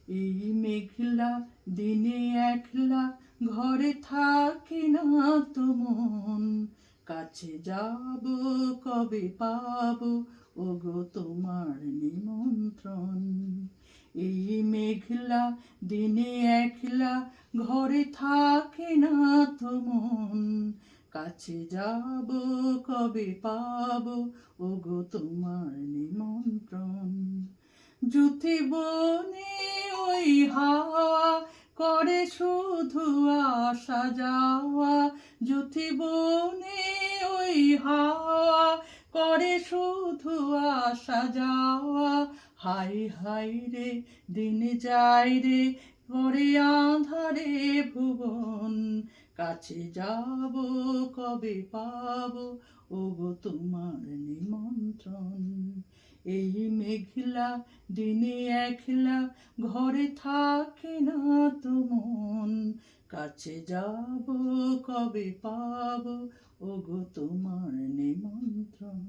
এই মেঘলা দিনে একলা ঘরে থাকে না তো মন, কাছে যাব কবে পাবো ওগো তোমার নিমন্ত্রণ। এই মেঘলা দিনে একলা ঘরে থাকে না তো মন, কাছে যাব কবে পাবো ওগো তোমার নিমন্ত্রণ। জুথি বনে ওই হাওয়া করে শুধু আসা যাওয়া, জুথি বনে ওই হাওয়া করে শুধু আসা যাওয়া। হাই হাই রে দিন যায় রে করে আঁধারে ভুবন, কাছে যাব কবে পাবো ওগো তোমার নিমন্ত্রণ। এই মেঘলা দিনে একলা ঘরে থাকে না তো মন, কাছে যাব কবে পাবো ওগো তোমার নিমন্ত্রণ।